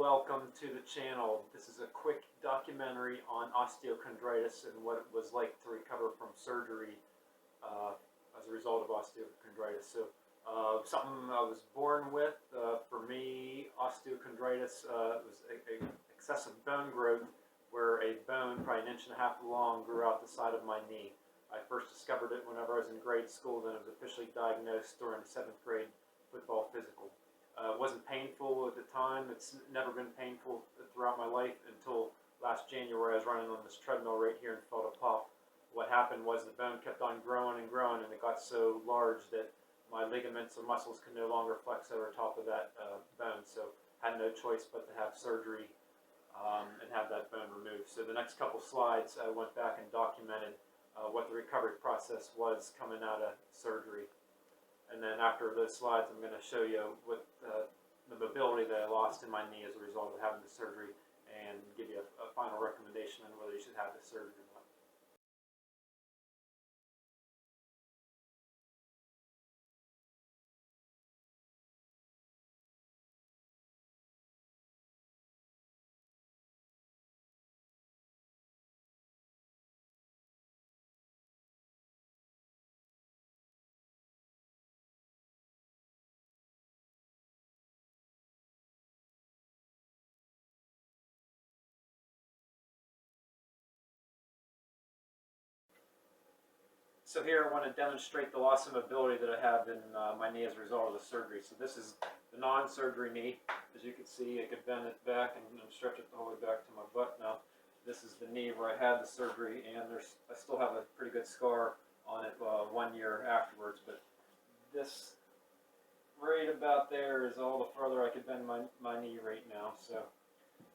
welcome to the channel. This is a quick documentary on osteochondritis and what it was like to recover from surgery as a result of osteochondritis. So something I was born with. For me, osteochondritis was a excessive bone growth where a bone, probably an inch and a half long, grew out the side of my knee. I first discovered it whenever I was in grade school, then it was officially diagnosed during 7th grade football physical. It wasn't painful at the time. It's never been painful throughout my life until last January. I was running on this treadmill right here and felt a pop. What happened was the bone kept on growing and growing, and it got so large that my ligaments and muscles could no longer flex over top of that bone. So I had no choice but to have surgery and have that bone removed. So the next couple slides, I went back and documented what the recovery process was coming out of surgery. And then after those slides, I'm going to show you what the mobility that I lost in my knee as a result of having the surgery, and give you a final recommendation on whether you should have the surgery or not. So here I want to demonstrate the loss of mobility that I have in my knee as a result of the surgery. So this is the non-surgery knee. As you can see, I could bend it back and stretch it all the way back to my butt now. This is the knee where I had the surgery, and I still have a pretty good scar on it 1 year afterwards. But this right about there is all the further I could bend my knee right now. So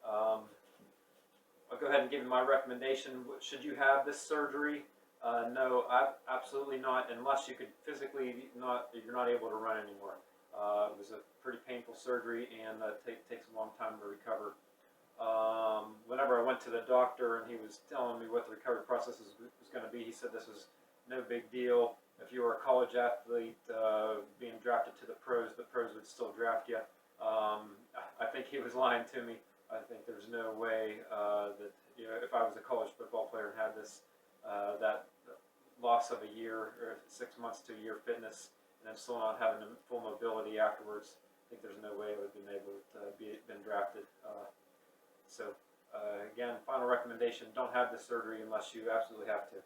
I'll go ahead and give you my recommendation. Should you have this surgery? No, absolutely not, unless you could physically you're not able to run anymore. It was a pretty painful surgery, and takes a long time to recover. Whenever I went to the doctor and he was telling me what the recovery process was going to be, he said this was no big deal. If you were a college athlete being drafted to the pros would still draft you. I think he was lying to me. I think there's no way that if I was a college football player and had this that loss of a year or 6 months to a year fitness, and then still not having full mobility afterwards, I think there's no way I would have been able to been drafted. So again, final recommendation: don't have the surgery unless you absolutely have to.